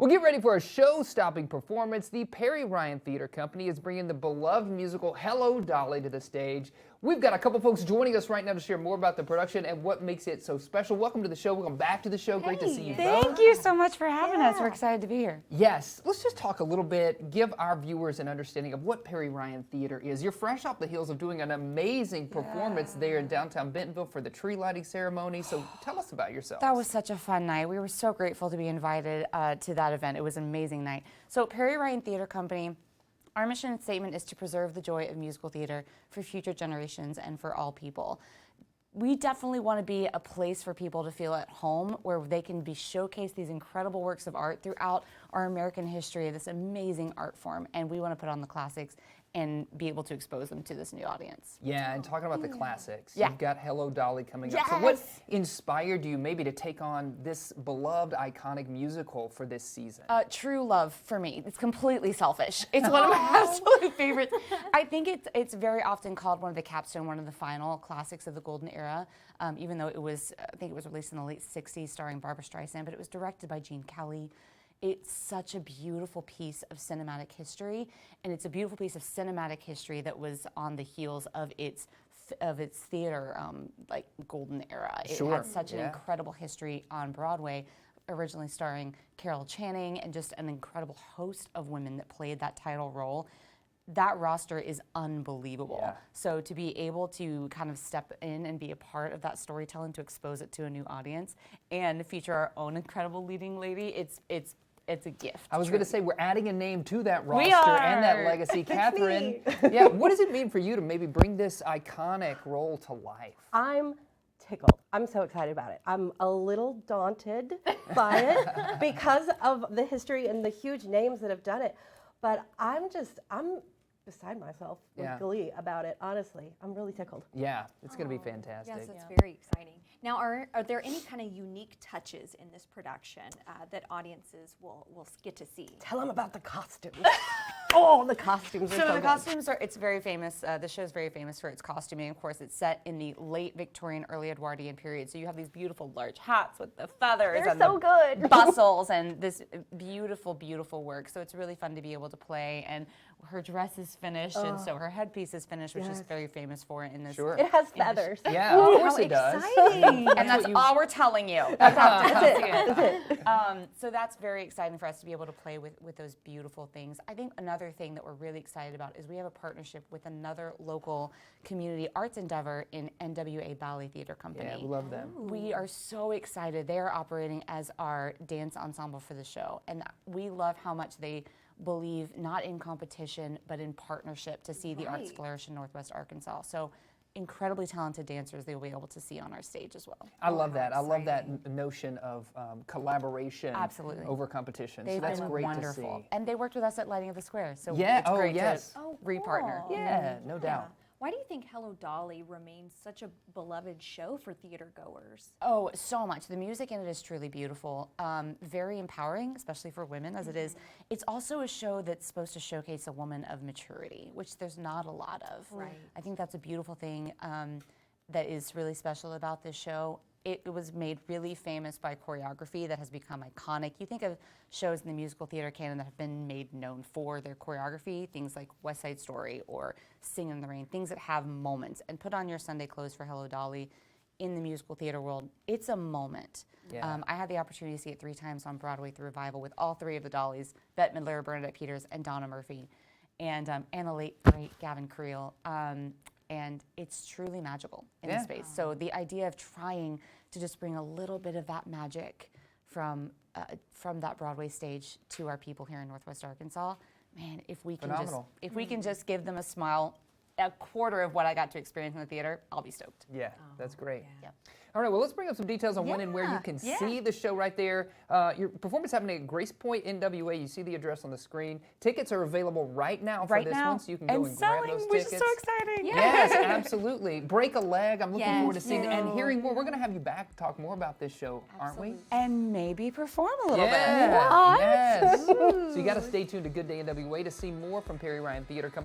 Well, get ready for a show-stopping performance. The Perry Ryan Theater Company is bringing the beloved musical Hello, Dolly to the stage. We've got a couple folks joining us right now to share more about the production and what makes it so special. Welcome to the show. Welcome back to the show. Great to see you both. Thank you so much for having us. We're excited to be here. Yes, let's just talk a little bit, give our viewers an understanding of what Perry Ryan Theater is. You're fresh off the heels of doing an amazing performance there in downtown Bentonville for the tree lighting ceremony, so tell us about yourselves. That was such a fun night. We were so grateful to be invited to that event. It was an amazing night. So Perry Ryan Theater Company, our mission and statement is to preserve the joy of musical theater for future generations and for all people. We definitely want to be a place for people to feel at home where they can be showcased these incredible works of art throughout our American history, this amazing art form, and we want to put on the classics and be able to expose them to this new audience. Yeah, and talking about the classics, Yeah. you've got Hello, Dolly coming up. So what inspired you maybe to take on this beloved, iconic musical for this season? True love for me. It's completely selfish. It's one of my absolute favorites. I think it's very often called one of the capstone, one of the final classics of the golden era, even though it was, I think it was released in the late 60s starring Barbra Streisand, but it was directed by Gene Kelly. It's such a beautiful piece of cinematic history, and it's a beautiful piece of cinematic history that was on the heels of its theater like golden era. It had such an incredible history on Broadway, originally starring Carol Channing and just an incredible host of women that played that title role. That roster is unbelievable. Yeah. So to be able to kind of step in and be a part of that storytelling, to expose it to a new audience, and feature our own incredible leading lady, it's a gift. I was going to say, we're adding a name to that roster We are. and that legacy. Catherine, yeah, what does it mean for you to maybe bring this iconic role to life? I'm tickled. I'm so excited about it. I'm a little daunted by it because of the history and the huge names that have done it. But I'm beside myself with glee about it, honestly. I'm really tickled. Yeah, it's going to be fantastic. Yes, it's very exciting. Now, are there any kind of unique touches in this production that audiences will get to see? Tell them about the costumes. Oh, the costumes are so So the good. costumes are, it's very famous, the show is very famous for its costuming. Of course, it's set in the late Victorian, early Edwardian period. So you have these beautiful large hats with the feathers They're and so the good. bustles and this beautiful, beautiful work. So it's really fun to be able to play. And her dress is finished, and so her headpiece is finished, which is very famous for it in this. Sure. It has feathers. Yeah, of course it does. And that's all we're telling you. That's it. So that's very exciting for us to be able to play with those beautiful things. I think another thing that we're really excited about is we have a partnership with another local community arts endeavor in NWA Ballet Theater Company. Yeah, we love them. We are so excited. They are operating as our dance ensemble for the show, and we love how much they believe not in competition but in partnership to see the arts flourish in Northwest Arkansas. So incredibly talented dancers they will be able to see on our stage as well. I love that. I love that notion of collaboration Absolutely. over competition. They've so that's been great wonderful. to see. And they worked with us at Lighting of the Square, so Yeah, it's oh, great yes. to repartner. cool. Yeah, no doubt. Why do you think Hello, Dolly remains such a beloved show for theater goers? Oh, so much. The music in it is truly beautiful, very empowering, especially for women as it is. It's also a show that's supposed to showcase a woman of maturity, which there's not a lot of. Right. I think that's a beautiful thing that is really special about this show. It was made really famous by choreography that has become iconic. You think of shows in the musical theater canon that have been made known for their choreography, things like West Side Story or Singin' in the Rain, things that have moments. And put on your Sunday clothes for Hello, Dolly in the musical theater world, it's a moment. Yeah. I had the opportunity to see it 3 times on Broadway through Revival with all 3 of the Dollys, Bette Midler, Bernadette Peters, and Donna Murphy, and the late, great Gavin Creel. And it's truly magical in the space. So the idea of trying to just bring a little bit of that magic from that Broadway stage to our people here in Northwest Arkansas, man, if we can just give them a smile, a quarter of what I got to experience in the theater, I'll be stoked. Yeah, that's great. Yep. All right, well, let's bring up some details on when and where you can see the show right there. Your performance happening at Grace Point NWA. You see the address on the screen. Tickets are available right now for this one, so you can go and grab those which tickets. is so exciting. Yes, absolutely. Break a leg. I'm looking forward to seeing it and you. hearing more. We're going to have you back to talk more about this show, aren't we? And maybe perform a little bit. Yes. So you got to stay tuned to Good Day NWA to see more from Perry Ryan Theater Company.